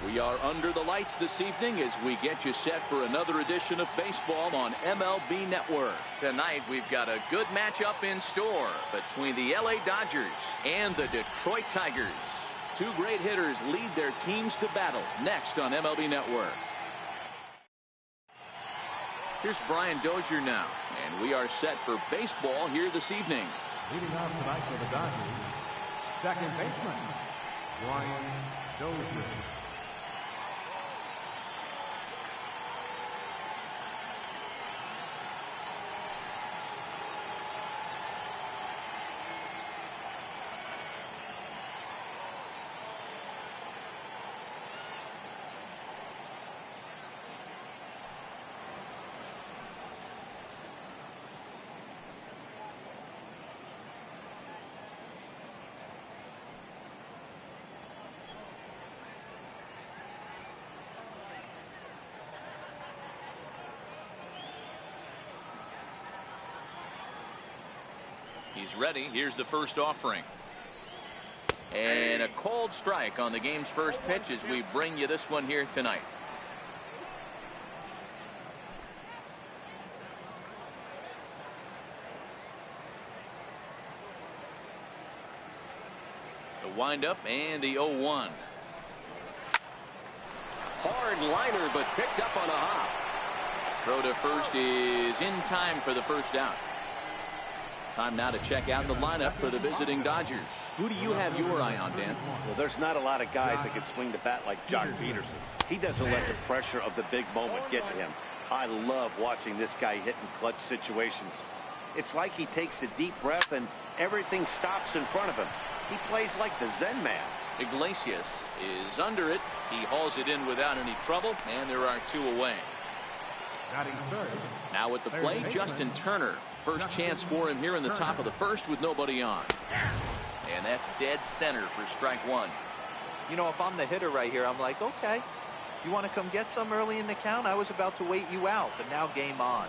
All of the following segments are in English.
We are under the lights this evening as we get you set for another edition of baseball on MLB Network. Tonight we've got a good matchup in store between the LA Dodgers and the Detroit Tigers. Two great hitters lead their teams to battle next on MLB Network. Here's Brian Dozier now, and we are set for baseball here this evening. Leading off tonight for the Dodgers, second baseman, Brian Dozier. He's ready. Here's the first offering. And a cold strike on the game's first pitch as we bring you this one here tonight. The windup and the 0-1. Hard liner, but picked up on a hop. Throw to first is in time for the first out. Time now to check out the lineup for the visiting Dodgers. Who do you have your eye on, Dan? Well, there's not a lot of guys that can swing the bat like Jock Peterson. He doesn't let the pressure of the big moment get to him. I love watching this guy hit in clutch situations. It's like he takes a deep breath and everything stops in front of him. He plays like the Zen man. Iglesias is under it. He hauls it in without any trouble, and there are two away. Now at the plate, Justin Turner. First chance for him here in the top of the first with nobody on. And that's dead center for strike one. You know, if I'm the hitter right here, I'm like, okay, you want to come get some early in the count? I was about to wait you out, but now game on.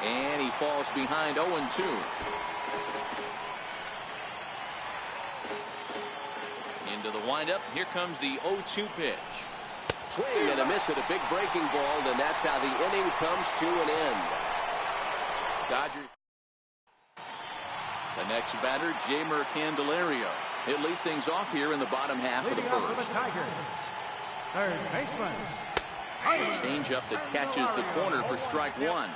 And he falls behind 0-2. Into the windup. Here comes the 0-2 pitch. Swing and a miss at a big breaking ball, and that's how the inning comes to an end. Dodgers. The next batter, Jeimer Candelario. He'll lead things off here in the bottom half of the first. Third baseman. Change up that catches the corner for strike one.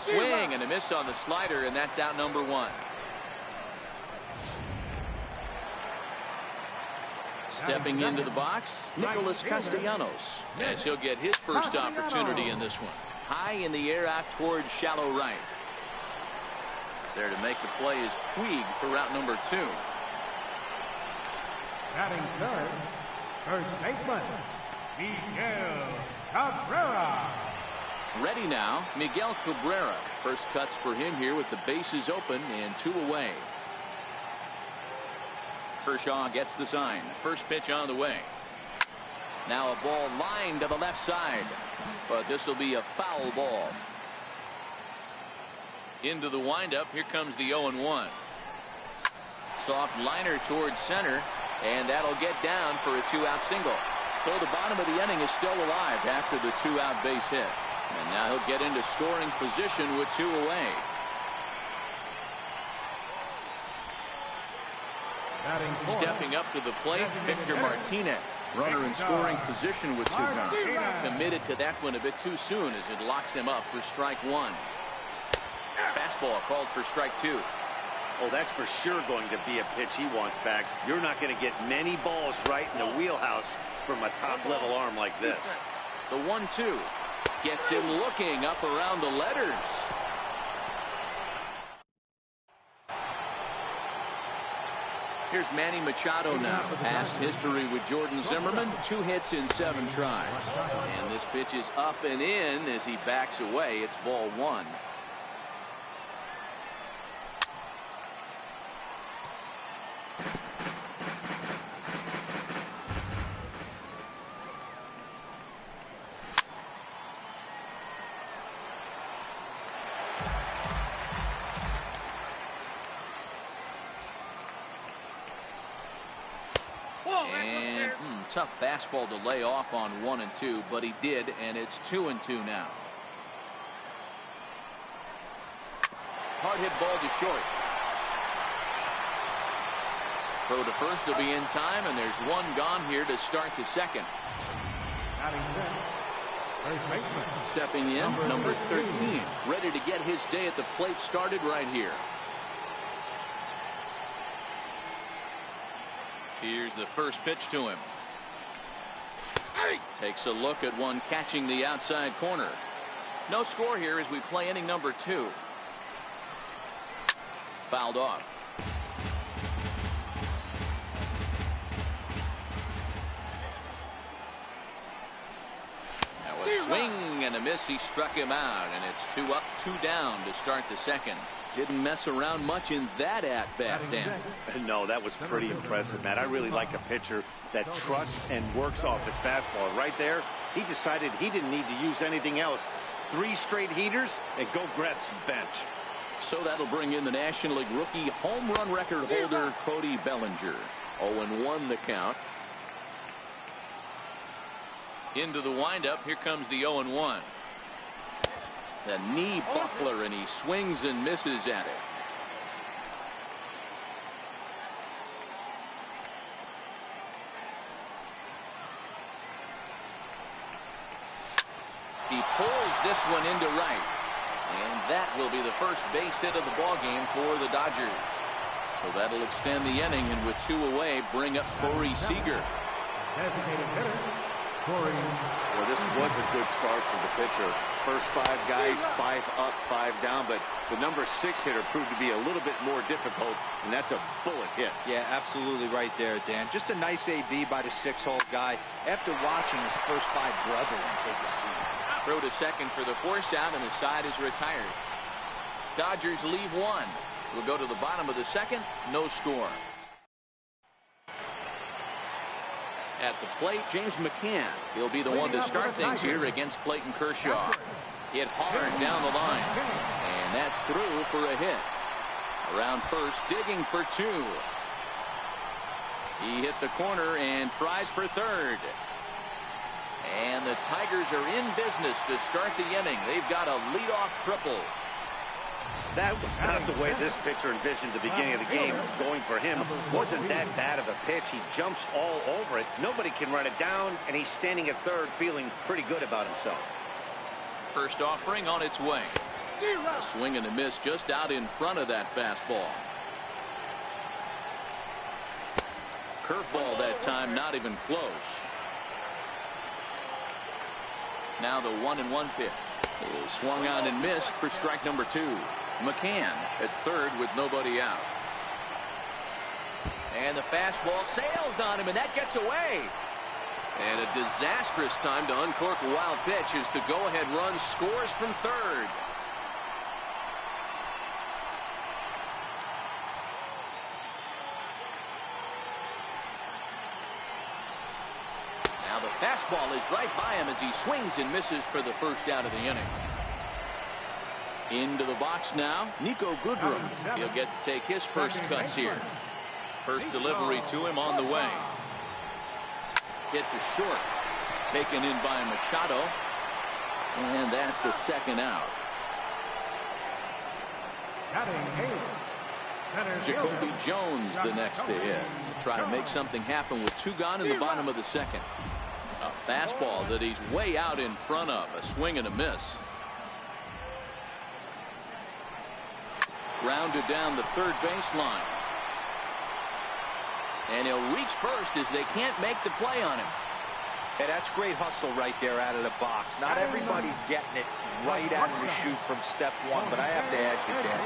Swing and a miss on the slider, and that's out number one. Stepping into the box, Nicholas Castellanos, as he'll get his first opportunity in this one. High in the air out towards shallow right. There to make the play is Puig for route number two. Batting third, first baseman, Miguel Cabrera. Ready now, Miguel Cabrera. First cuts for him here with the bases open and two away. Kershaw gets the sign. First pitch on the way. Now a ball lined to the left side, but this will be a foul ball. Into the windup. Here comes the 0-1. Soft liner towards center, and that'll get down for a two-out single. So the bottom of the inning is still alive after the two-out base hit. And now he'll get into scoring position with two away. Stepping up to the plate, Victor Martinez. Runner in scoring position with two gone. Committed to that one a bit too soon as it locks him up for strike one. Fastball called for strike two. Oh, that's for sure going to be a pitch he wants back. You're not going to get many balls right in the wheelhouse from a top-level arm like this. The 1-2 gets him looking up around the letters. Here's Manny Machado now. Past history with Jordan Zimmerman, 2 hits in 7 tries. And this pitch is up and in as he backs away. It's ball one. And tough fastball to lay off on 1 and 2, but he did, and it's 2 and 2 now. Hard hit ball to short. Throw to first will be in time, and there's one gone here to start the second. Stepping in, number 13, ready to get his day at the plate started right here. Here's the first pitch to him. Takes a look at one catching the outside corner. No score here as we play inning number 2. Fouled off. Now a swing and a miss. He struck him out, and it's 2 up, 2 down to start the second. Didn't mess around much in that at-bat, Dan. No, that was pretty impressive, Matt. I really like a pitcher that trusts and works off his fastball. Right there, he decided he didn't need to use anything else. 3 straight heaters and go grab some bench. So that'll bring in the National League rookie home run record holder Cody Bellinger. 0-1 the count. Into the windup. Here comes the 0-1. The knee buckler, and he swings and misses at it. He pulls this one into right. And that will be the first base hit of the ball game for the Dodgers. So that'll extend the inning, and with 2 away, bring up Corey Seager. Well, this was a good start for the pitcher. First 5 guys, 5 up, 5 down, but the number 6 hitter proved to be a little bit more difficult, and that's a bullet hit. Yeah, absolutely right there, Dan. Just a nice AB by the 6-hole guy after watching his first 5 brethren take a seat. Throw to second for the force out, and the side is retired. Dodgers leave 1. We'll go to the bottom of the second. No score. At the plate, James McCann. He'll be the one to start things here against Clayton Kershaw. Hit hard down the line, and that's through for a hit. Around first, digging for 2. He hit the corner and tries for third. And the Tigers are in business to start the inning. They've got a leadoff triple. That was not the way this pitcher envisioned the beginning of the game going for him. Wasn't that bad of a pitch. He jumps all over it. Nobody can run it down, and he's standing at third feeling pretty good about himself. First offering on its way. A swing and a miss just out in front of that fastball. Curveball that time, not even close. Now the 1-1 pitch. It swung on and missed for strike number 2. McCann at third with nobody out. And the fastball sails on him, and that gets away. And a disastrous time to uncork a wild pitch as the go-ahead run scores from third. Now the fastball is right by him as he swings and misses for the first out of the inning. Into the box now, Nico Goodrum. He'll get to take his first cuts here. First delivery to him on the way. Hit to short. Taken in by Machado. And that's the second out. Jacoby Jones the next to hit. He'll try to make something happen with 2 gone in the bottom of the second. A fastball that he's way out in front of. A swing and a miss. Grounded down the third baseline. And he'll reach first as they can't make the play on him. Hey, that's great hustle right there out of the box. Not everybody's getting it right out of the chute from step 1, but I have to add to that,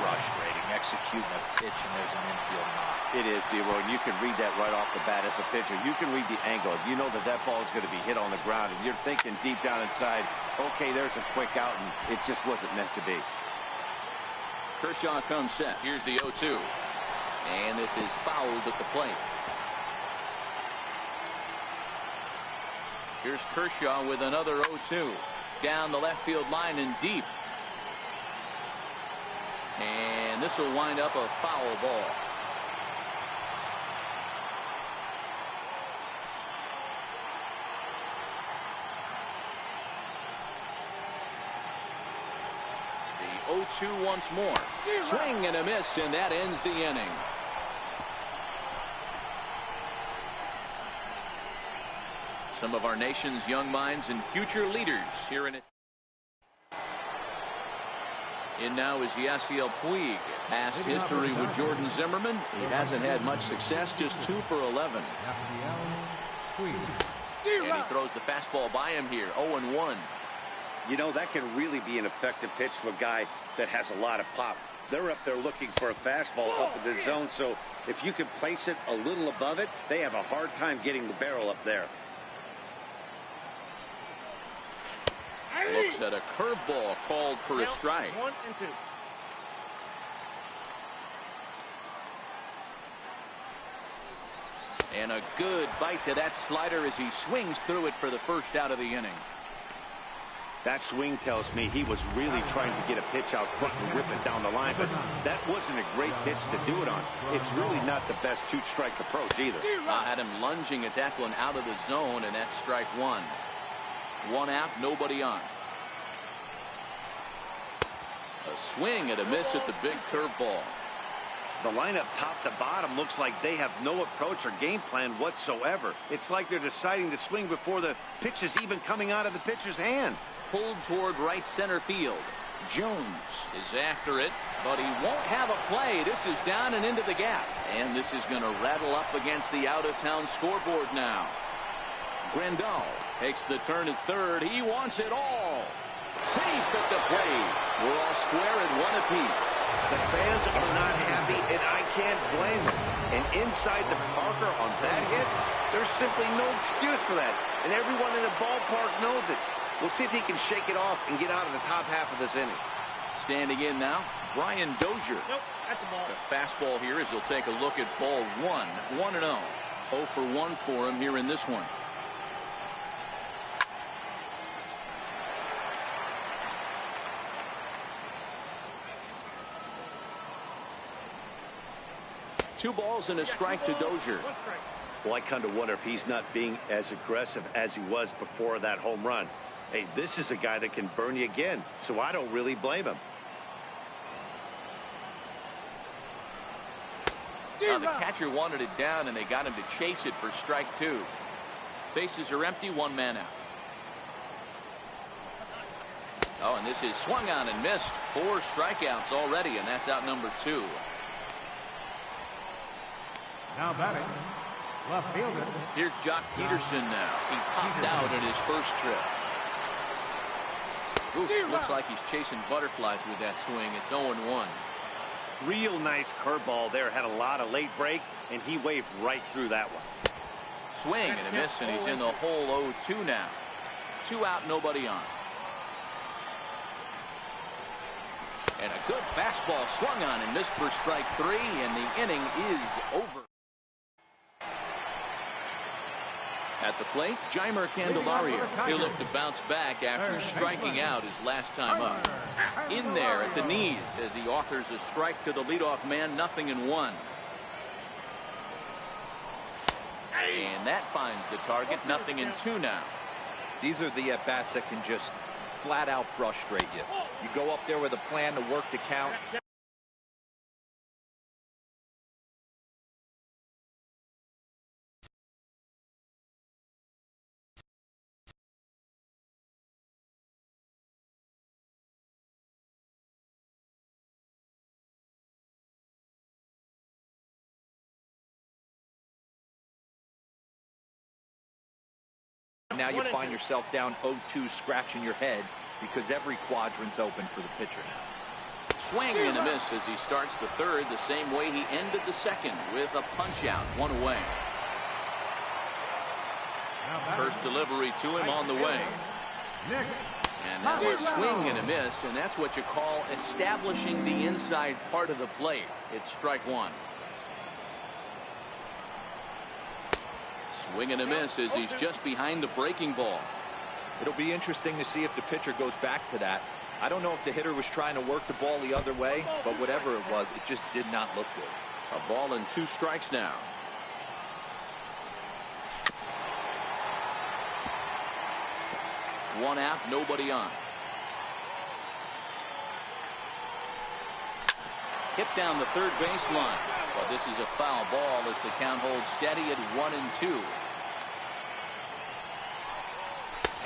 frustrating executing a pitch and there's an infield knock. It is, D-Roy, and you can read that right off the bat as a pitcher. You can read the angle. You know that that ball is going to be hit on the ground, and you're thinking deep down inside, okay, there's a quick out, and it just wasn't meant to be. Kershaw comes set. Here's the 0-2. And this is fouled at the plate. Here's Kershaw with another 0-2. Down the left field line and deep. And this will wind up a foul ball. 0-2 once more. Swing and a miss, and that ends the inning. Some of our nation's young minds and future leaders here in it. In now is Yasiel Puig. Past history with Jordan Zimmerman. He hasn't had much success, just 2 for 11. And he throws the fastball by him here, 0-1. You know, that can really be an effective pitch to a guy that has a lot of pop. They're up there looking for a fastball up in the zone, so if you can place it a little above it, they have a hard time getting the barrel up there. Looks at a curveball called for a strike. 1-2. And a good bite to that slider as he swings through it for the first out of the inning. That swing tells me he was really trying to get a pitch out front and rip it down the line, but that wasn't a great pitch to do it on. It's really not the best two-strike approach either. Had him lunging at that one out of the zone, and that's strike one. One out, nobody on. A swing and a miss at the big curveball. The lineup top to bottom looks like they have no approach or game plan whatsoever. It's like they're deciding to swing before the pitch is even coming out of the pitcher's hand. Pulled toward right center field. Jones is after it, but he won't have a play. This is down and into the gap. And this is going to rattle up against the out-of-town scoreboard now. Grandal takes the turn at third. He wants it all. Safe at the plate. We're all square at one apiece. The fans are not happy, and I can't blame them. And inside the Parker on that hit, there's simply no excuse for that. And everyone in the ballpark knows it. We'll see if he can shake it off and get out of the top half of this inning. Standing in now, Brian Dozier. Nope, that's a ball. The fastball here as he'll take a look at ball one. 1-0. 0 for 1 for him here in this one. Two balls and a strike to Dozier. Well, I kind of wonder if he's not being as aggressive as he was before that home run. Hey, this is a guy that can burn you again, so I don't really blame him. The catcher wanted it down, and they got him to chase it for strike two. Bases are empty, one man out. Oh, and this is swung on and missed. 4 strikeouts already, and that's out number 2. Now batting, left fielder. Here's Jock Peterson now. He popped out in his first trip. Ooh, looks like he's chasing butterflies with that swing. It's 0-1. Real nice curveball there. Had a lot of late break, and he waved right through that one. Swing and a miss, and he's in the hole 0-2 now. 2 out, nobody on. And a good fastball swung on and missed for strike 3, and the inning is over. At the plate, Jeimer Candelario. He'll look to bounce back after striking out his last time up. In there at the knees as he offers a strike to the leadoff man, 0-1. And that finds the target, 0-2 now. These are the at-bats that can just flat out frustrate you. You go up there with a plan to work the count. Now you find yourself down 0-2, scratching your head because every quadrant's open for the pitcher now. Swing and a miss as he starts the third the same way he ended the second with a punch out, 1 away. First delivery to him on the way. And now a swing and a miss, and that's what you call establishing the inside part of the plate. It's strike 1. Swing and a miss as he's just behind the breaking ball. It'll be interesting to see if the pitcher goes back to that. I don't know if the hitter was trying to work the ball the other way, but whatever it was, it just did not look good. A ball and 2 strikes now. One out, nobody on. Hit down the third baseline. But this is a foul ball as the count holds steady at 1-2.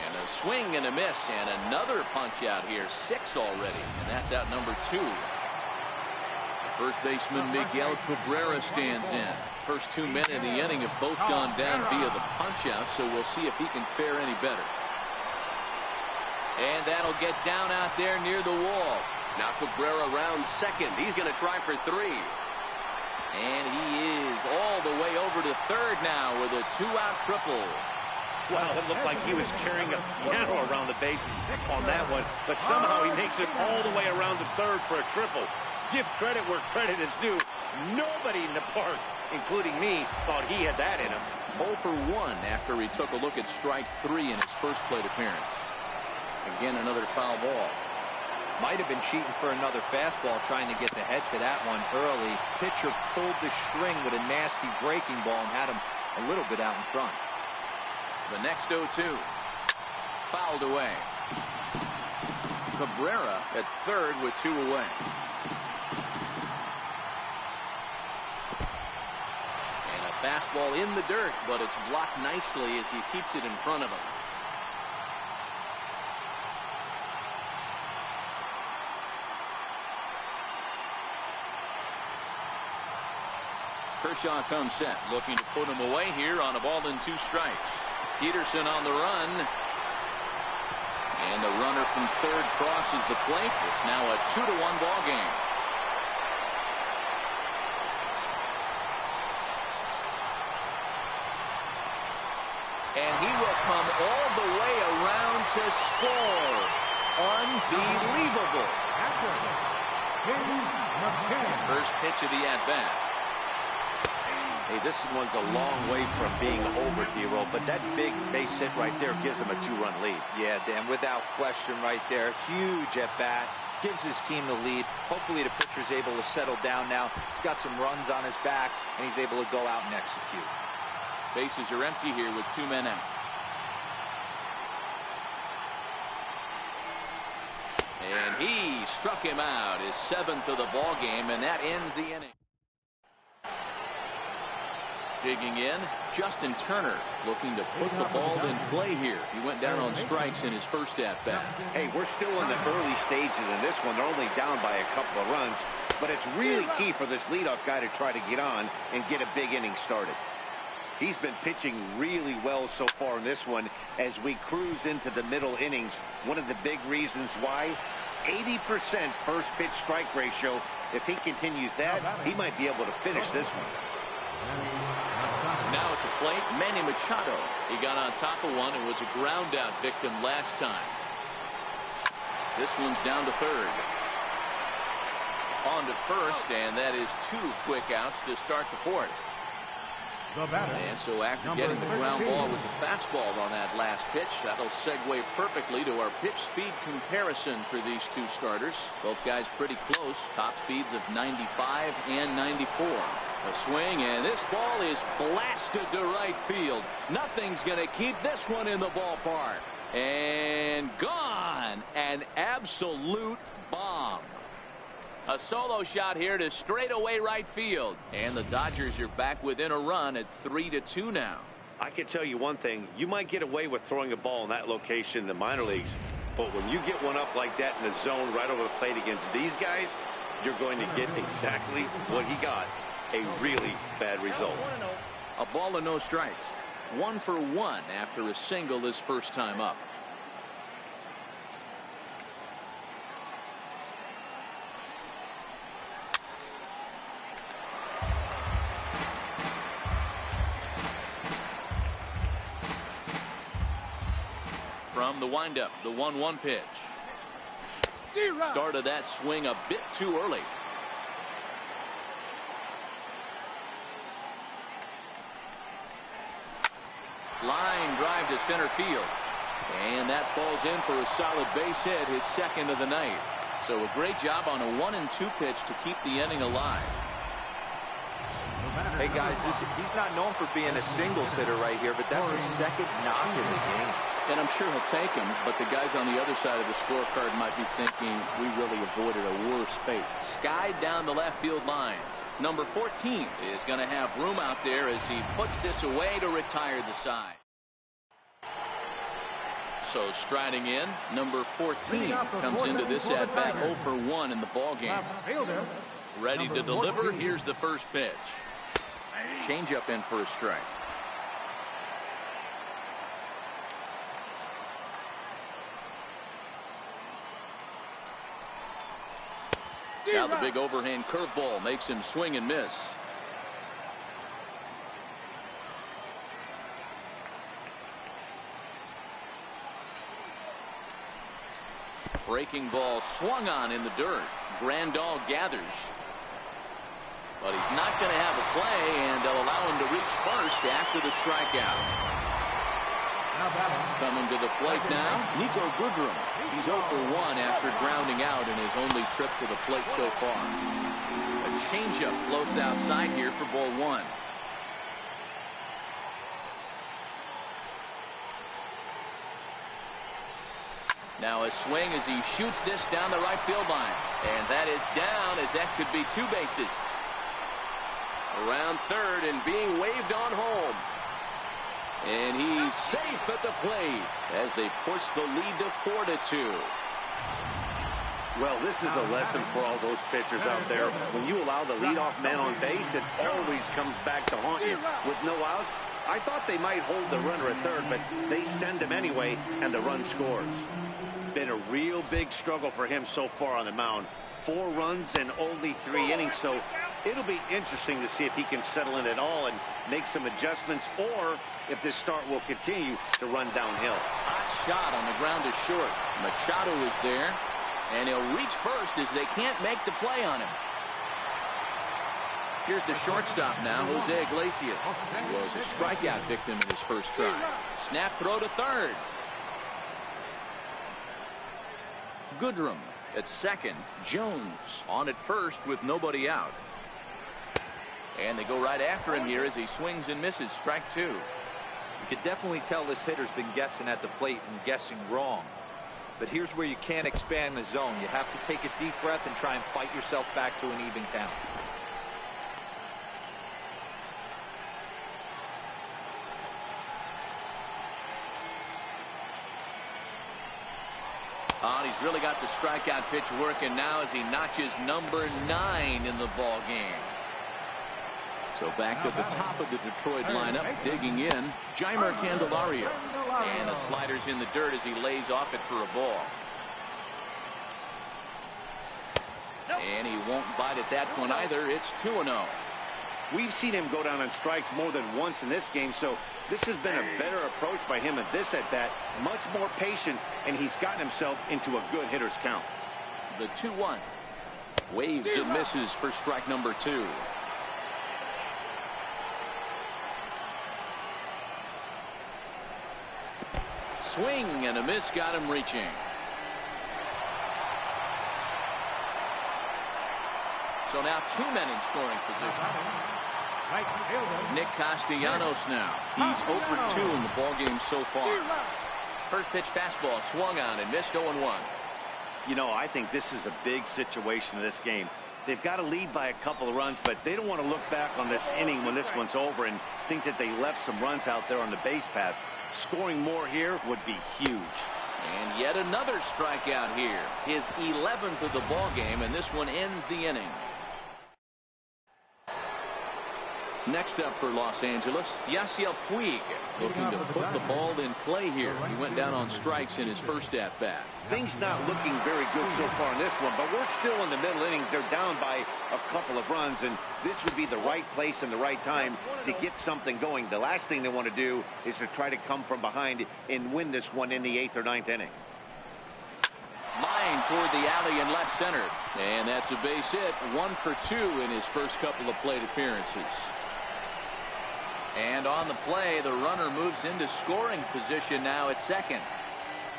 And a swing and a miss, and another punch out here. 6 already, and that's out number 2. First baseman Miguel Cabrera stands in. First 2 men in the inning have both gone down via the punch out, so we'll see if he can fare any better. And that'll get down out there near the wall. Now Cabrera rounds second. He's going to try for 3. And he is all the way over to third now with a 2-out triple. Wow, it looked like he was carrying a piano around the bases on that one, but somehow he makes it all the way around to third for a triple. Give credit where credit is due. Nobody in the park, including me, thought he had that in him. 0 for 1 after he took a look at strike 3 in his first plate appearance. Again, another foul ball. Might have been cheating for another fastball, trying to get the head to that one early. Pitcher pulled the string with a nasty breaking ball and had him a little bit out in front. The next 0-2. Fouled away. Cabrera at third with 2 away. And a fastball in the dirt, but it's blocked nicely as he keeps it in front of him. Kershaw comes set, looking to put him away here on a ball and 2 strikes. Peterson on the run. And the runner from third crosses the plate. It's now a 2-1 ball game. And he will come all the way around to score. Unbelievable. First pitch of the at-bat. Hey, this one's a long way from being over, D-Roll, but that big base hit right there gives him a 2-run lead. Yeah, Dan, without question right there. Huge at bat. Gives his team the lead. Hopefully the pitcher's able to settle down now. He's got some runs on his back, and he's able to go out and execute. Bases are empty here with 2 men out. And he struck him out, his 7th of the ball game, and that ends the inning. Digging in, Justin Turner looking to put the ball in play here. He went down on strikes in his first at-bat. Hey, we're still in the early stages in this one. They're only down by a couple of runs, but it's really key for this leadoff guy to try to get on and get a big inning started. He's been pitching really well so far in this one as we cruise into the middle innings. One of the big reasons why, 80% first pitch strike ratio. If he continues that, he might be able to finish this one. Now at the plate, Manny Machado. He got on top of one and was a ground out victim last time. This one's down to third. On to first, and that is 2 quick outs to start the 4th. And so after getting the ground ball with the fastball on that last pitch, that'll segue perfectly to our pitch speed comparison for these 2 starters. Both guys pretty close, top speeds of 95 and 94. A swing, and this ball is blasted to right field. Nothing's going to keep this one in the ballpark. And gone. An absolute bomb. A solo shot here to straightaway right field. And the Dodgers are back within a run at 3-2 now. I can tell you one thing. You might get away with throwing a ball in that location in the minor leagues. But when you get one up like that in the zone right over the plate against these guys, you're going to get exactly what he got. A really bad result. A ball and no strikes. 1 for 1 after a single this first time up. From the windup, the 1-1 pitch. Started that swing a bit too early. Line drive to center field. And that falls in for a solid base hit, his 2nd of the night. So a great job on a 1-2 pitch to keep the inning alive. Hey guys, he's not known for being a singles hitter right here, but that's his 2nd knock in the game. And I'm sure he'll take him, but the guys on the other side of the scorecard might be thinking we really avoided a worse fate. Skied down the left field line. Number 14 is going to have room out there as he puts this away to retire the side. So striding in, number 14 comes into this at-bat 0 for 1 in the ballgame. Ready to deliver. Here's the first pitch. Changeup in for a strike. Now the big overhand curveball makes him swing and miss. Breaking ball swung on in the dirt. Grandal gathers. But he's not going to have a play, and they'll allow him to reach first after the strikeout. Coming to the plate now, Nico Goodrum. He's 0 for 1 after grounding out in his only trip to the plate so far. A changeup floats outside here for ball 1. Now a swing as he shoots this down the right field line. And that is down, as that could be 2 bases. Around third and being waved on home. And he's safe at the plate as they push the lead to 4-2. Well, this is a lesson for all those pitchers out there. When you allow the leadoff man on base, it always comes back to haunt you. With no outs, I thought they might hold the runner at third, but they send him anyway, and the run scores. Been a real big struggle for him so far on the mound. 4 runs in only 3 innings, so it'll be interesting to see if he can settle in at all and make some adjustments, or if this start will continue to run downhill. Hot shot on the ground to short. Machado is there, and he'll reach first as they can't make the play on him. Here's the shortstop now, Jose Iglesias. He was a strikeout victim in his first try. Snap throw to third. Goodrum at second. Jones on at first with nobody out. And they go right after him here as he swings and misses. Strike 2. You can definitely tell this hitter's been guessing at the plate and guessing wrong. But here's where you can't expand the zone. You have to take a deep breath and try and fight yourself back to an even count. Oh, he's really got the strikeout pitch working now as he notches number 9 in the ball game. So back to the top of the Detroit lineup, digging in, Jeimer Candelario. And the slider's in the dirt as he lays off it for a ball. And he won't bite at that one either. It's 2-0. We've seen him go down on strikes more than once in this game, so this has been a better approach by him at this at-bat. Much more patient, and he's gotten himself into a good hitter's count. The 2-1. Waves and misses for strike number 2. Swing and a miss got him reaching. So now 2 men in scoring position. Nick Castellanos now. He's 0 for 2 in the ballgame so far. First pitch fastball swung on and missed 0-1. You know, I think this is a big situation in this game. They've got to lead by a couple of runs, but they don't want to look back on this inning when this one's over and think that they left some runs out there on the base path. Scoring more here would be huge. And yet another strikeout here. His 11th of the ballgame, and this one ends the inning. Next up for Los Angeles, Yasiel Puig, looking to put the ball in play here. He went down on strikes in his first at-bat. Things not looking very good so far in this one, but we're still in the middle innings. They're down by a couple of runs, and this would be the right place and the right time to get something going. The last thing they want to do is to try to come from behind and win this one in the 8th or 9th inning. Line toward the alley in left center. And that's a base hit. 1 for 2 in his first couple of plate appearances. And on the play, the runner moves into scoring position now at second.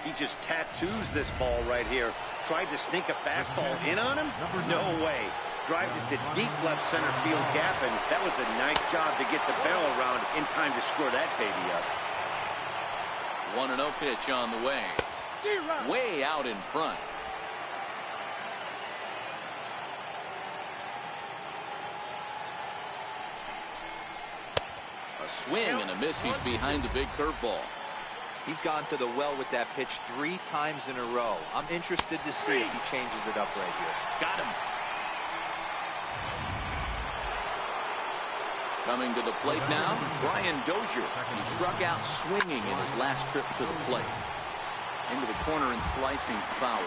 He just tattoos this ball right here. Tried to sneak a fastball in on him? No way. Drives it to deep left center field gap, and that was a nice job to get the barrel around in time to score that baby up. 1-0 pitch on the way. Way out in front. A swing and a miss. He's behind the big curveball. He's gone to the well with that pitch 3 times in a row. I'm interested to see if he changes it up right here. Got him. Coming to the plate now, Brian Dozier. He struck out swinging in his last trip to the plate. Into the corner and slicing foul.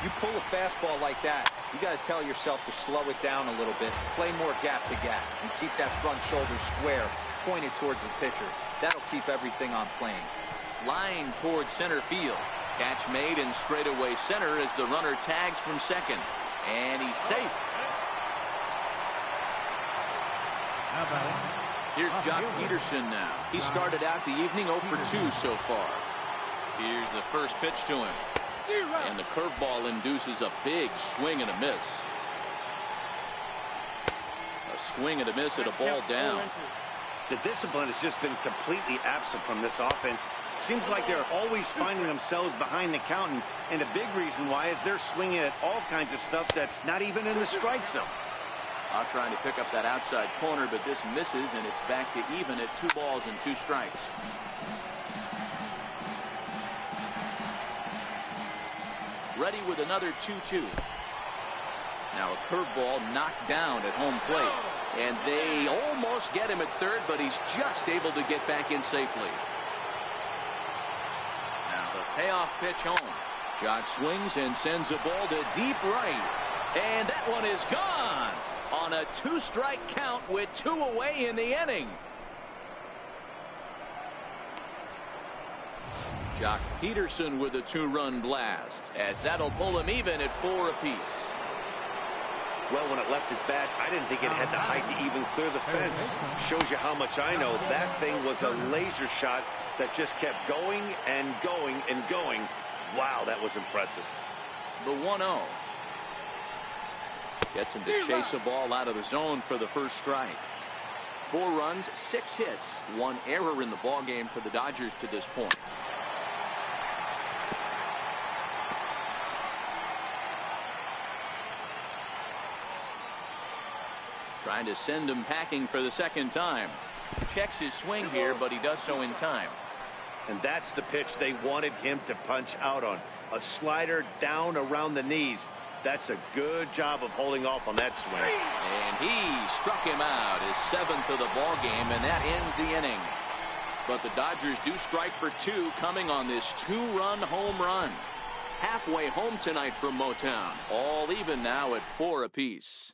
You pull a fastball like that, you got to tell yourself to slow it down a little bit, play more gap to gap, and keep that front shoulder square, pointed towards the pitcher. That'll keep everything on plane. Line towards center field. Catch made in straightaway center as the runner tags from second. And he's safe. Here's Jock Peterson now. He started out the evening 0 for 2 so far. Here's the first pitch to him. And the curveball induces a big swing and a miss. A swing and a miss and a ball down. The discipline has just been completely absent from this offense. Seems like they're always finding themselves behind the count, and a big reason why is they're swinging at all kinds of stuff that's not even in the strike zone. Trying to pick up that outside corner, but this misses, and it's back to even at 2 balls and 2 strikes. Ready with another 2-2. Now a curveball knocked down at home plate. And they almost get him at third, but he's just able to get back in safely. Now the payoff pitch home. Jock swings and sends a ball to deep right. And that one is gone on a 2-strike count with 2 away in the inning. Jock Peterson with a 2-run blast, as that'll pull him even at 4 apiece. Well, when it left its bat, I didn't think it had the height to even clear the fence. Shows you how much I know. That thing was a laser shot that just kept going and going and going. Wow, that was impressive. The 1-0. Gets him to chase a ball out of the zone for the first strike. 4 runs, 6 hits, 1 error in the ballgame for the Dodgers to this point. Trying to send him packing for the second time. Checks his swing here, but he does so in time. And that's the pitch they wanted him to punch out on. A slider down around the knees. That's a good job of holding off on that swing. And he struck him out, his 7th of the ball game, and that ends the inning. But the Dodgers do strike for 2 coming on this 2-run home run. Halfway home tonight from Motown. All even now at 4 apiece.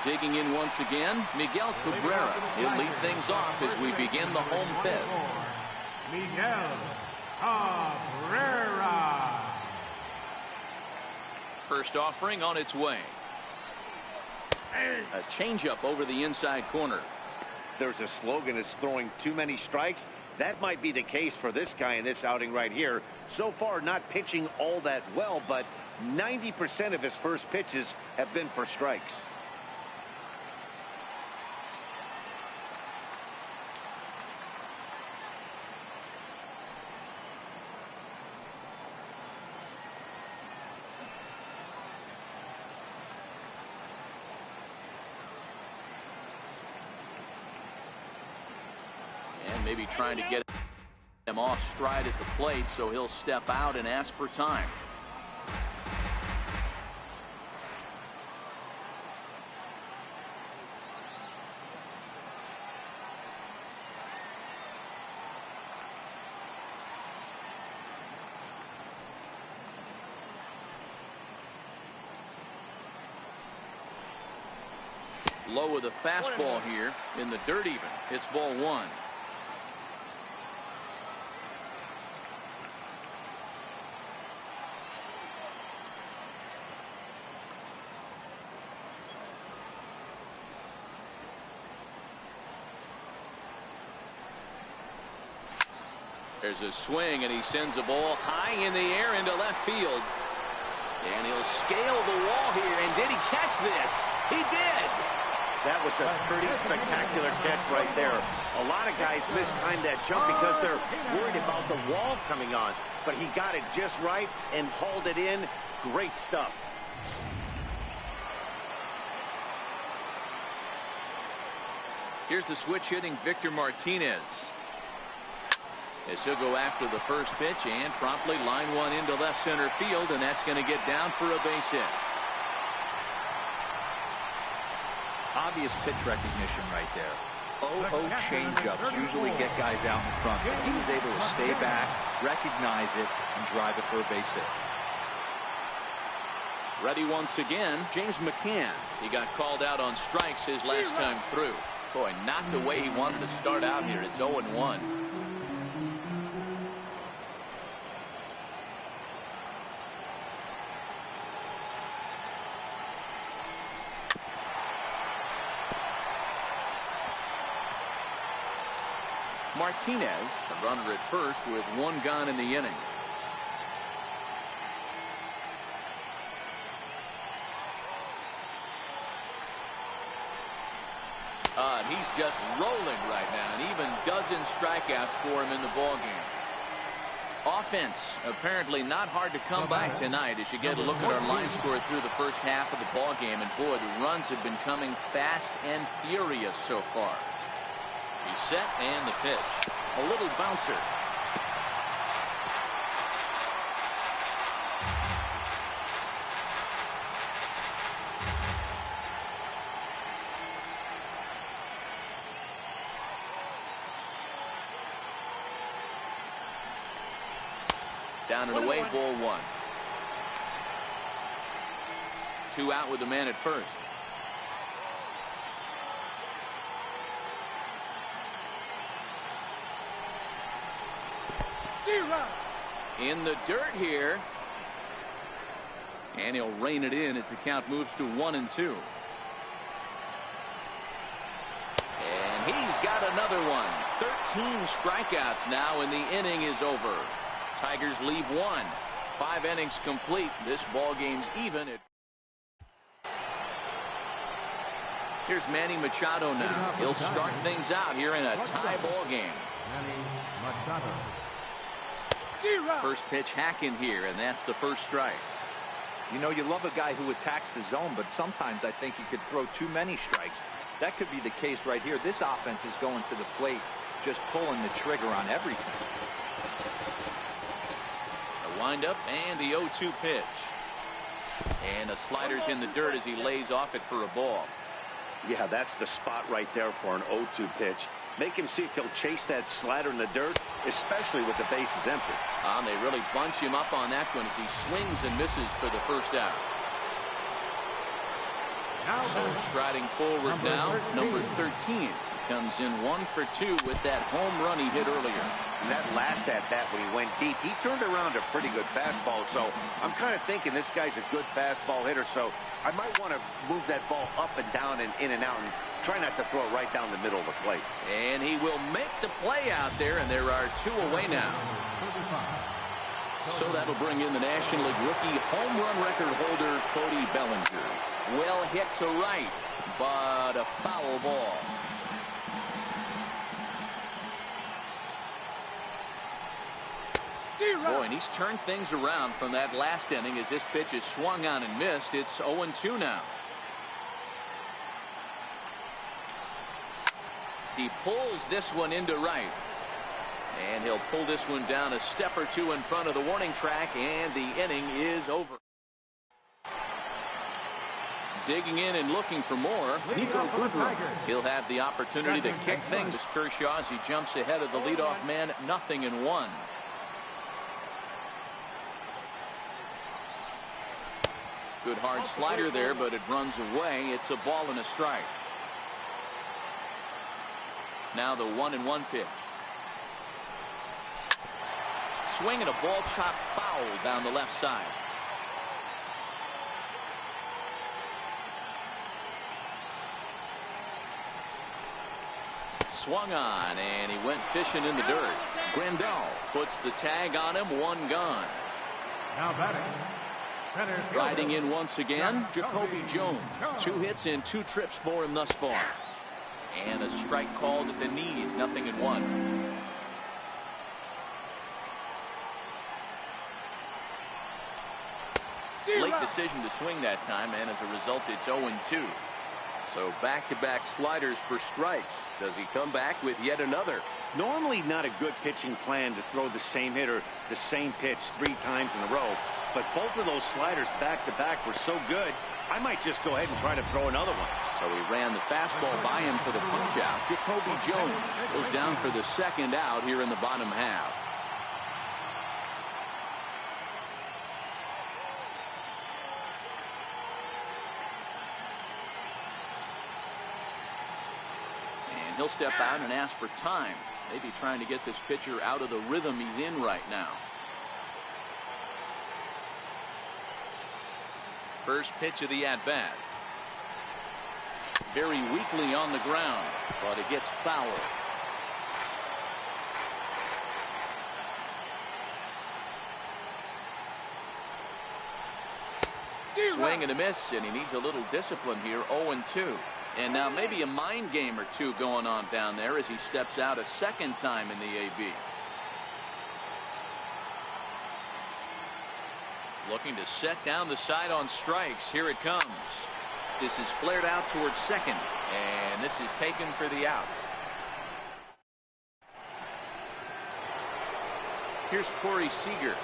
Digging in once again, Miguel Cabrera. He'll lead things off as we begin the home 5th. Miguel Cabrera. First offering on its way. A changeup over the inside corner. There's a slogan that's throwing too many strikes. That might be the case for this guy in this outing right here. So far, not pitching all that well, but 90% of his first pitches have been for strikes. Maybe trying to get him off stride at the plate, so he'll step out and ask for time. Low with a fastball here in the dirt even. It's ball 1. There's a swing, and he sends a ball high in the air into left field. And he'll scale the wall here. And did he catch this? He did. That was a pretty spectacular catch right there. A lot of guys mistime that jump because they're worried about the wall coming on. But he got it just right and hauled it in. Great stuff. Here's the switch hitting Victor Martinez. As he'll go after the first pitch and promptly line one into left center field, and that's going to get down for a base hit. Obvious pitch recognition right there. 0-0 changeups usually get guys out in front, but he was able to stay back, recognize it, and drive it for a base hit. Ready once again, James McCann. He got called out on strikes his last time through. Boy, not the way he wanted to start out here. It's 0-1. Martinez, a runner at first with one gone in the inning. He's just rolling right now, and even dozen strikeouts for him in the ballgame. Offense apparently not hard to come by tonight as you get a look at our line score through the first half of the ballgame, and boy, the runs have been coming fast and furious so far. He's set, and the pitch. A little bouncer. Down and away, ball one. 2 out with the man at first. In the dirt here. And he'll rein it in as the count moves to 1-2. And he's got another one. 13 strikeouts now, and the inning is over. Tigers leave 1. 5 innings complete. This ball game's even. Here's Manny Machado now. He'll start things out here in a tie ball game. First pitch hack in here, and that's the first strike. You know, you love a guy who attacks the zone, but sometimes I think he could throw too many strikes. That could be the case right here. This offense is going to the plate, just pulling the trigger on everything. The windup and the 0-2 pitch. And the slider's in the dirt as he lays off it for a ball. Yeah, that's the spot right there for an 0-2 pitch. Make him see if he'll chase that slider in the dirt, especially with the bases empty. They really bunch him up on that one as he swings and misses for the first out. So striding forward now, number 13 comes in 1 for 2 with that home run he hit earlier. And that last at-bat when he went deep, he turned around a pretty good fastball. So I'm kind of thinking this guy's a good fastball hitter. So I might want to move that ball up and down and in and out and try not to throw it right down the middle of the plate. And he will make the play out there, and there are 2 away now. So that'll bring in the National League rookie home run record holder, Cody Bellinger. Well hit to right, but a foul ball. Boy, and he's turned things around from that last inning as this pitch is swung on and missed. It's 0-2 now. He pulls this one into right. And he'll pull this one down a step or 2 in front of the warning track, and the inning is over. Digging in and looking for more, Nico Goodrum. He'll have the opportunity to kick things. Kershaw as he jumps ahead of the leadoff man, 0-1. Good hard slider there, but it runs away. It's a ball and a strike. Now the 1-1 pitch. Swing and a ball chopped foul down the left side. Swung on, and he went fishing in the dirt. Grandal puts the tag on him, 1 gone. Now batting, Center fielder. Riding in once again, Jacoby Jones. 2 hits and 2 trips for him thus far. And a strike called at the knees, 0-1. Late decision to swing that time, and as a result, it's 0-2. So back-to-back sliders for strikes. Does he come back with yet another? Normally not a good pitching plan to throw the same hitter the same pitch 3 times in a row, but both of those sliders back-to-back were so good, I might just go ahead and try to throw another one. So he ran the fastball by him for the punch-out. Jacoby Jones goes down for the 2nd out here in the bottom half. And he'll step out and ask for time. Maybe trying to get this pitcher out of the rhythm he's in right now. First pitch of the at-bat. Very weakly on the ground, but it gets foul. Swing and a miss, and he needs a little discipline here. 0-2. And now maybe a mind game or two going on down there as he steps out a 2nd time in the AB. Looking to set down the side on strikes. Here it comes. This is flared out towards 2nd, and this is taken for the out. Here's Corey Seager.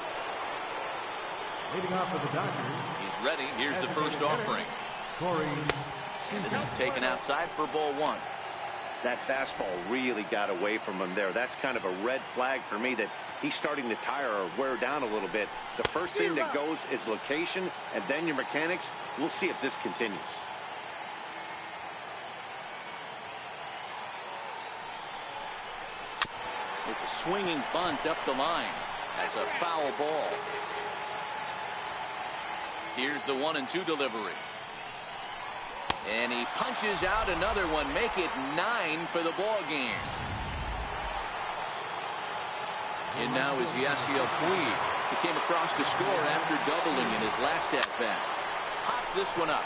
Leading off for the Dodgers. He's ready. Here's the first offering. Corey. And this is taken outside for ball 1. That fastball really got away from him there. That's kind of a red flag for me that he's starting to tire or wear down a little bit. The first thing that goes is location, and then your mechanics. We'll see if this continues. It's a swinging bunt up the line. That's a foul ball. Here's the 1-2 delivery. And he punches out another one. Make it 9 for the ball game. And now is Yasiel Puig. He came across to score after doubling in his last at-bat. Pops this one up.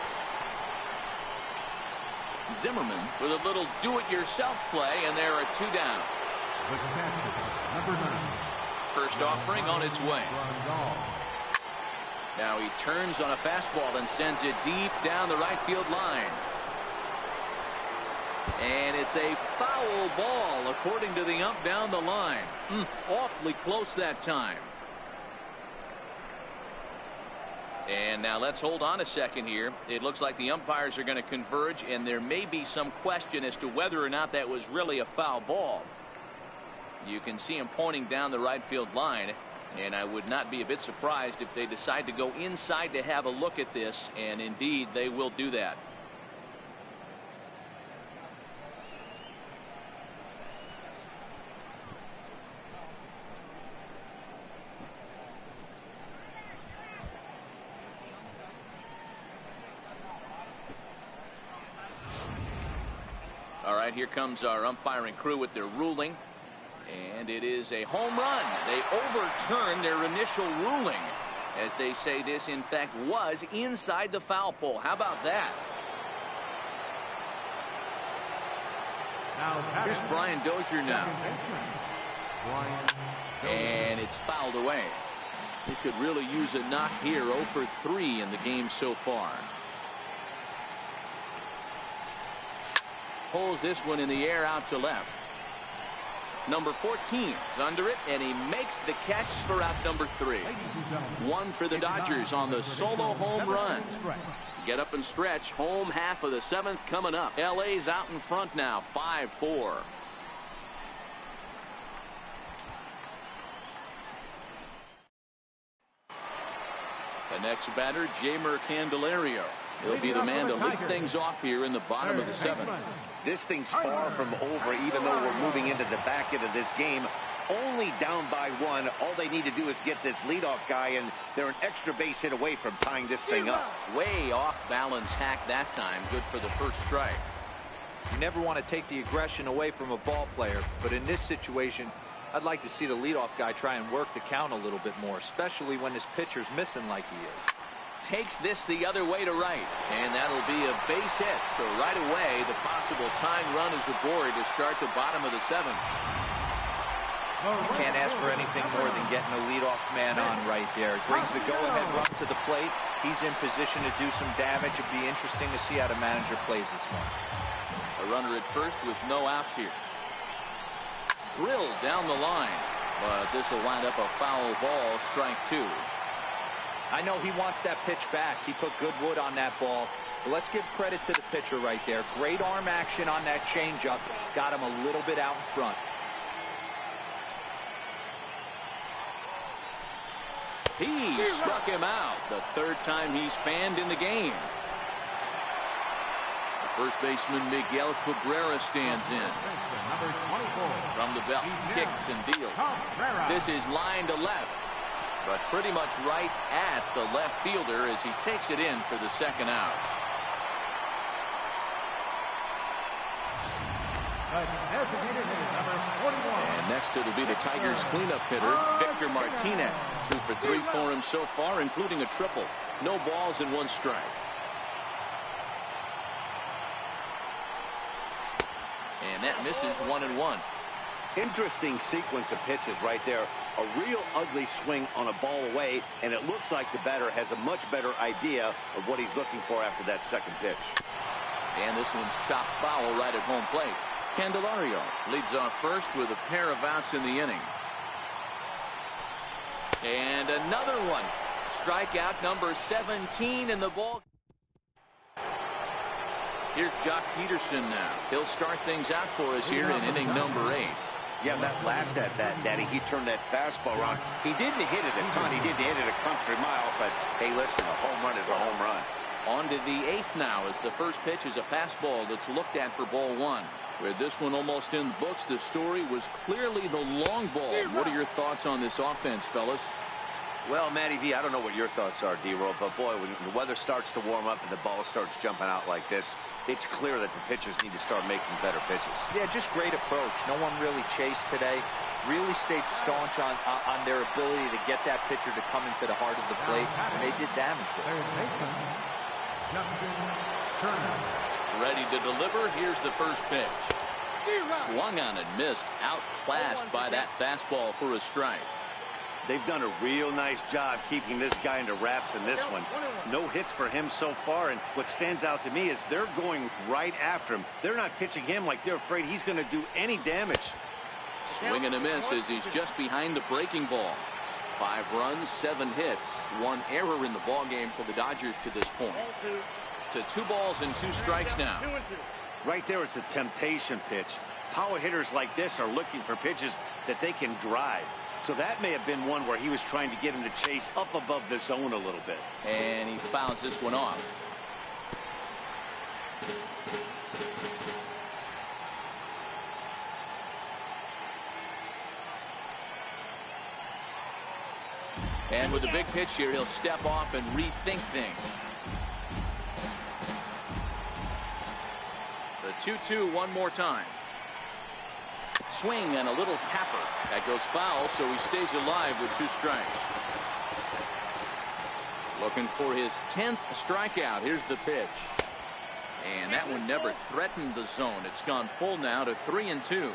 Zimmerman with a little do-it-yourself play, and there are 2 down. The catcher, number 9. First offering on its way. Now he turns on a fastball and sends it deep down the right field line. And it's a foul ball according to the ump down the line. Awfully close that time. And now let's hold on a second here. It looks like the umpires are going to converge, and there may be some question as to whether or not that was really a foul ball. You can see him pointing down the right field line. And I would not be a bit surprised if they decide to go inside to have a look at this, and indeed they will do that. All right, here comes our umpiring crew with their ruling. And it is a home run. They overturned their initial ruling as they say this, in fact, was inside the foul pole. How about that? Now here's Brian Dozier now. And it's fouled away. He could really use a knock here. 0 for 3 in the game so far. Pulls this one in the air out to left. Number 14 is under it, and he makes the catch for out number 3. 1 for the Dodgers on the solo home run. Get up and stretch. Home half of the 7th coming up. LA's out in front now, 5-4. The next batter, Jeimer Candelario. He'll be the man to lead things off here in the bottom of the 7th. This thing's far from over, even though we're moving into the back end of this game. Only down by 1. All they need to do is get this leadoff guy, and they're an extra base hit away from tying this thing up. Way off balance hack that time. Good for the first strike. You never want to take the aggression away from a ball player, but in this situation, I'd like to see the leadoff guy try and work the count a little bit more, especially when his pitcher's missing like he is. takes this the other way to right. And that'll be a base hit. So right away, the possible tying run is aboard to start the bottom of the seventh. You can't ask for anything more than getting a leadoff man on right there. It brings the go-ahead run to the plate. He's in position to do some damage. It'd be interesting to see how the manager plays this one. A runner at first with no outs here. Drilled down the line, but this will wind up a foul ball, strike two. I know he wants that pitch back. He put good wood on that ball. But let's give credit to the pitcher right there. Great arm action on that changeup. Got him a little bit out in front. He struck him out. The third time he's fanned in the game. The first baseman Miguel Cabrera stands in. From the belt, kicks and deals. This is line to left, but pretty much right at the left fielder as he takes it in for the second out. And next it'll be the Tigers cleanup hitter, Victor Martinez. 2 for 3 for him so far, including a triple. No balls and 1 strike. And that misses 1-1. Interesting sequence of pitches right there. A real ugly swing on a ball away, and it looks like the batter has a much better idea of what he's looking for after that second pitch. And this one's chopped foul right at home plate. Candelario leads off first with a pair of outs in the inning. And another one. Strikeout number 17 in the ball. Here's Jock Peterson now. He'll start things out for us here in inning number 8. Yeah, that last at that, Daddy, he turned that fastball around. He didn't hit it a ton. He didn't hit it a country mile, but hey, listen, a home run is a home run. On to the 8th now as the first pitch is a fastball that's looked at for ball 1. With this one almost in the books, the story was clearly the long ball. What are your thoughts on this offense, fellas? Well, Matty V, I don't know what your thoughts are, D-Roll, but boy, when the weather starts to warm up and the ball starts jumping out like this, it's clear that the pitchers need to start making better pitches. Yeah, just great approach. No one really chased today. Really stayed staunch on their ability to get that pitcher to come into the heart of the plate, and they did damage with it. Ready to deliver. Here's the first pitch. Swung on and missed. Outclassed by that fastball for a strike. They've done a real nice job keeping this guy into wraps in this one. No hits for him so far, and what stands out to me is they're going right after him. They're not pitching him like they're afraid he's going to do any damage. Swing and a miss as he's just behind the breaking ball. 5 runs, 7 hits, 1 error in the ball game for the Dodgers to this point. To 2 balls and 2 strikes now. Right there is a temptation pitch. Power hitters like this are looking for pitches that they can drive. So that may have been one where he was trying to get him to chase up above the zone a little bit. And he fouls this one off. And with a big pitch here, he'll step off and rethink things. The 2-2 one more time. Swing and a little tapper. That goes foul, so he stays alive with 2 strikes. Looking for his 10th strikeout. Here's the pitch. And that one never threatened the zone. It's gone full now to 3-2.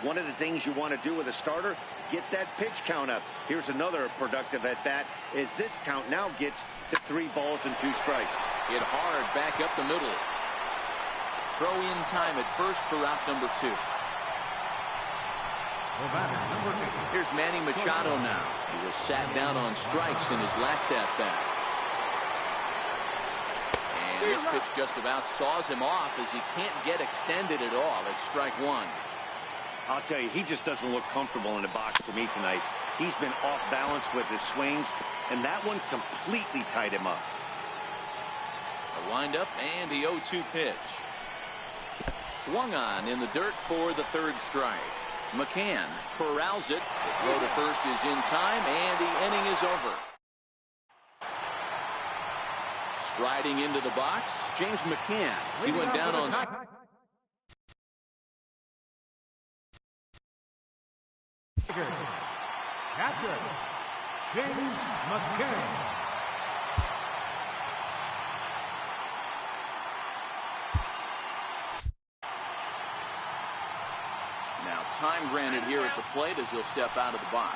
One of the things you want to do with a starter, get that pitch count up. Here's another productive at bat as this count now gets to 3 balls and 2 strikes. Hit hard back up the middle. Throw in time at first for out number 2. Here's Manny Machado now. He was sat down on strikes in his last at-bat. And this pitch just about saws him off as he can't get extended at all. It's strike 1. I'll tell you, he just doesn't look comfortable in the box to me tonight. He's been off balance with his swings, and that one completely tied him up. A windup and the 0-2 pitch. Swung on in the dirt for the 3rd strike. McCann corrals it. The throw to first is in time, and the inning is over. Striding into the box, James McCann. He went down on... Catcher, James McCann. Now time granted here at the plate as he'll step out of the box.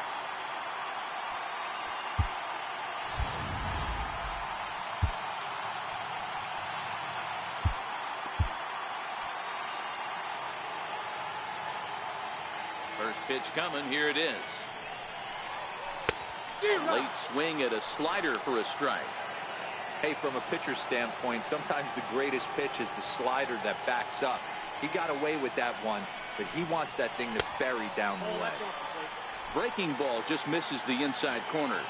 First pitch coming. Here it is. Late swing at a slider for a strike. Hey, from a pitcher's standpoint, sometimes the greatest pitch is the slider that backs up. He got away with that one, but he wants that thing to bury down the leg. Breaking ball just misses the inside corner.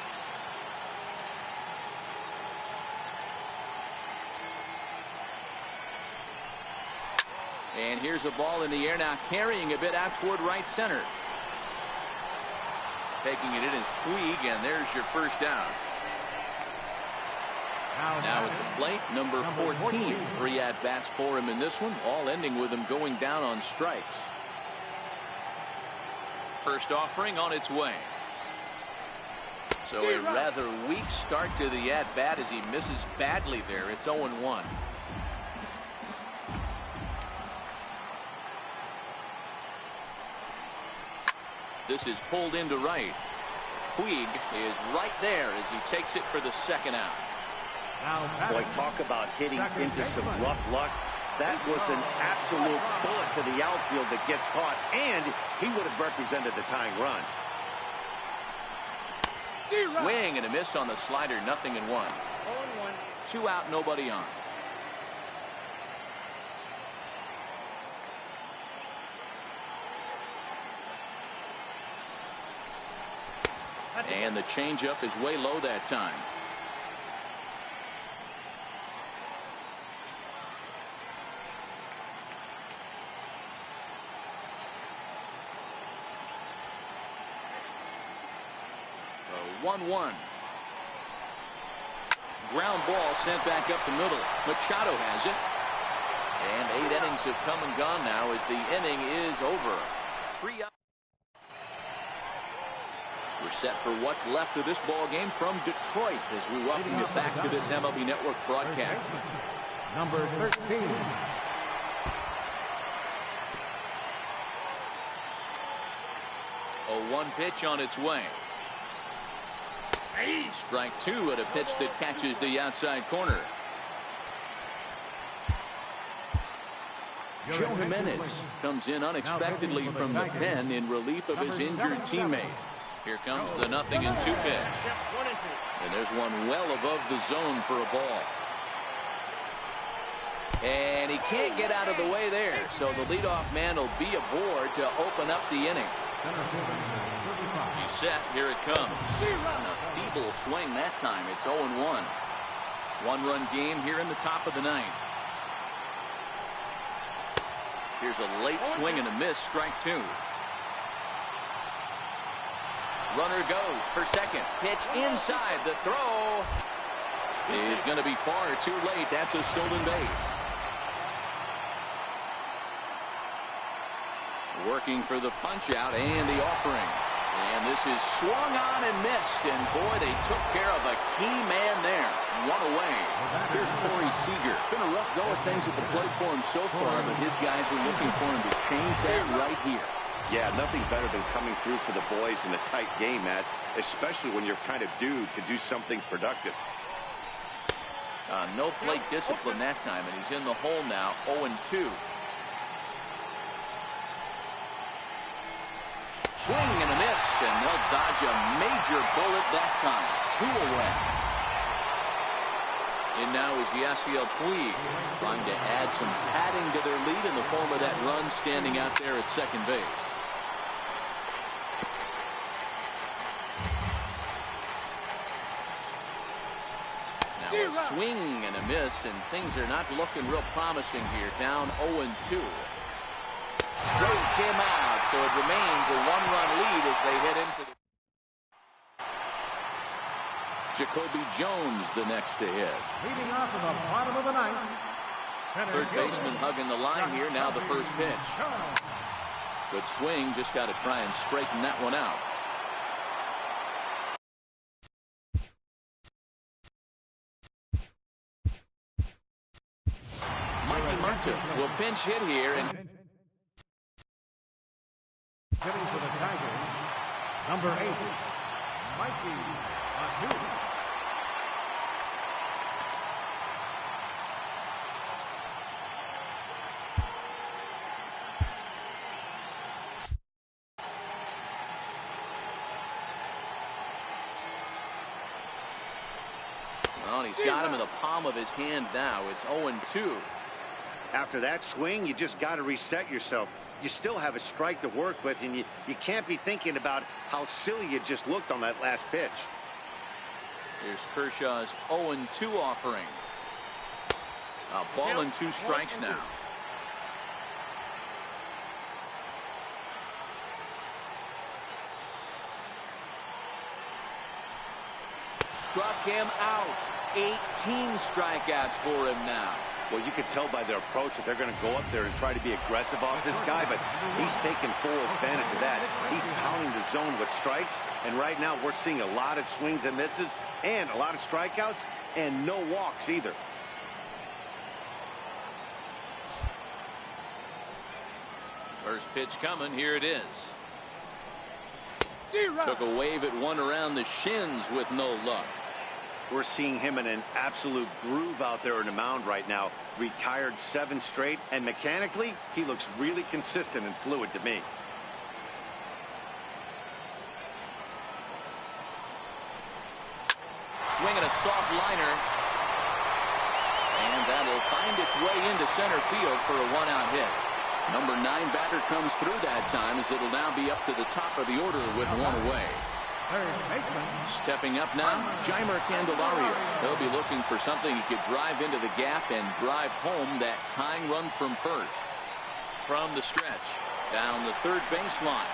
And here's a ball in the air now, carrying a bit out toward right center. Taking it in is Puig, and there's your first out. Now at the plate, number 14. 3 at-bats for him in this one, all ending with him going down on strikes. First offering on its way. So a rather weak start to the at-bat as he misses badly there. It's 0-1. This is pulled into right. Puig is right there as he takes it for the second out. Boy, talk about hitting into some rough luck. That was an absolute bullet to the outfield that gets caught, and he would have represented the tying run. Swing and a miss on the slider, 0-1. 2 out, nobody on. And the changeup is way low that time. So 1-1. Ground ball sent back up the middle. Machado has it. And 8 innings have come and gone now as the inning is over. 3 up. We're set for what's left of this ball game from Detroit as we welcome you back to this MLB Network broadcast. Number 13. A 1 pitch on its way. Strike 2 at a pitch that catches the outside corner. Joe Jimenez comes in unexpectedly from the pen in relief of his injured teammate. Here comes the 0-2 pitch. And there's one well above the zone for a ball. And he can't get out of the way there. So the leadoff man will be aboard to open up the inning. He's set. Here it comes. And a feeble swing that time. It's 0-1. 1-run game here in the top of the 9th. Here's a late swing and a miss. Strike 2. Runner goes for second. Pitch inside. The throw is going to be far too late. That's a stolen base. Working for the punch out and the offering. And this is swung on and missed. And boy, they took care of a key man there. 1 away. Here's Corey Seager. Been a rough go of things at the plate for him so far, but his guys are looking for him to change that right here. Yeah, nothing better than coming through for the boys in a tight game, Matt, especially when you're kind of due to do something productive. No plate discipline that time, and he's in the hole now, 0-2. Swing and a miss, and they'll dodge a major bullet that time. 2 away. And now is Yasiel Puig trying to add some padding to their lead in the form of that run standing out there at second base. Now a swing and a miss, and things are not looking real promising here. Down 0-2. Straight him out, so it remains a 1-run lead as they head into the... Jacoby Jones the next to hit. Leading off in the bottom of the 9th. Third baseman hugging the line here. Now the first pitch. Good swing. Just got to try and straighten that one out. Mikey Munter will pinch hit here and Hitting for the Tigers, number 8, Mikey Adu. Well, he's got him in the palm of his hand now. It's 0-2. After that swing, you just got to reset yourself. You still have a strike to work with, and you can't be thinking about how silly you just looked on that last pitch. Here's Kershaw's 0-2 offering. A ball and 2 strikes now. Struck him out. 18 strikeouts for him now. Well, you can tell by their approach that they're going to go up there and try to be aggressive off this guy, but he's taking full advantage of that. He's pounding the zone with strikes, and right now we're seeing a lot of swings and misses and a lot of strikeouts and no walks either. First pitch coming. Here it is. Took a wave at one around the shins with no luck. We're seeing him in an absolute groove out there in the mound right now. Retired 7 straight, and mechanically, he looks really consistent and fluid to me. Swinging a soft liner. And that'll find its way into center field for a 1-out hit. Number 9 batter comes through that time, as it'll now be up to the top of the order with 1 away. Stepping up now, Jeimer Candelario. He'll be looking for something he could drive into the gap and drive home that tying run from first. From the stretch, down the third baseline.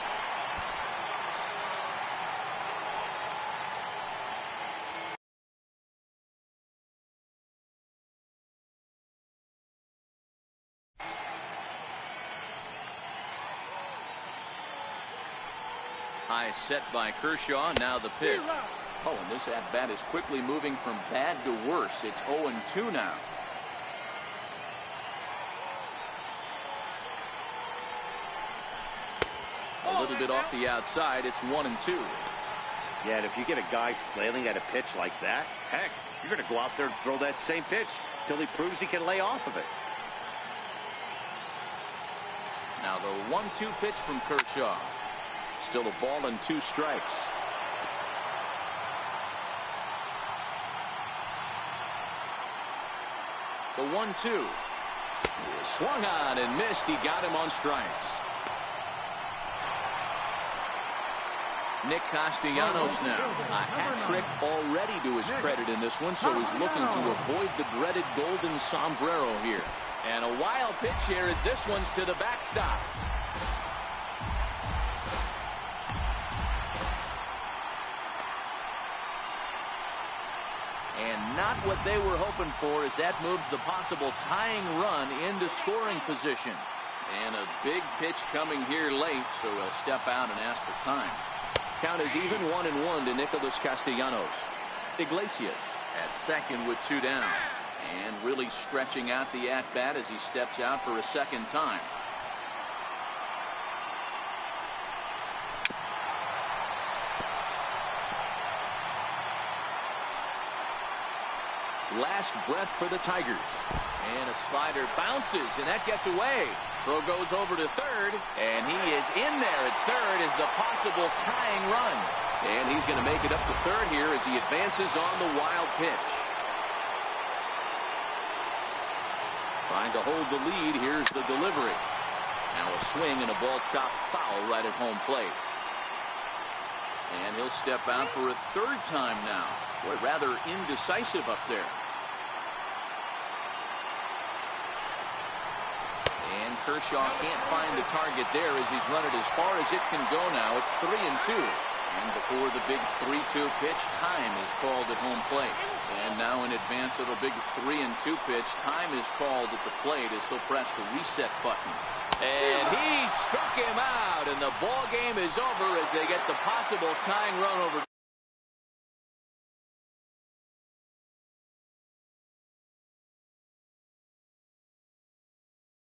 High set by Kershaw. Now the pitch. Oh, and this at-bat is quickly moving from bad to worse. It's 0-2 now. A little bit off the outside. It's 1-2. Yeah, and if you get a guy flailing at a pitch like that, heck, you're going to go out there and throw that same pitch till he proves he can lay off of it. Now the 1-2 pitch from Kershaw. Still a ball and 2 strikes. The 1-2. Swung on and missed. He got him on strikes. Nick Castellanos now. A hat trick already to his credit in this one, so he's looking to avoid the dreaded golden sombrero here. And a wild pitch here as this one's to the backstop. And not what they were hoping for, as that moves the possible tying run into scoring position. And a big pitch coming here late, so he'll step out and ask for time. Count is even 1-1 to Nicholas Castellanos. Iglesias at second with 2 down. And really stretching out the at-bat as he steps out for a second time. Last breath for the Tigers. And a slider bounces, and that gets away. Throw goes over to third, and he is in there at third as the possible tying run. And he's going to make it up to third here as he advances on the wild pitch. Trying to hold the lead. Here's the delivery. Now a swing and a ball chopped foul right at home plate. And he'll step out for a third time now. Boy, rather indecisive up there. And Kershaw can't find the target there as he's run it as far as it can go now. It's 3-2. And before the big 3-2 pitch, time is called at home plate. And now in advance of a big 3-2 pitch, time is called at the plate as he'll press the reset button. And he struck him out, and the ball game is over as they get the possible tying run over.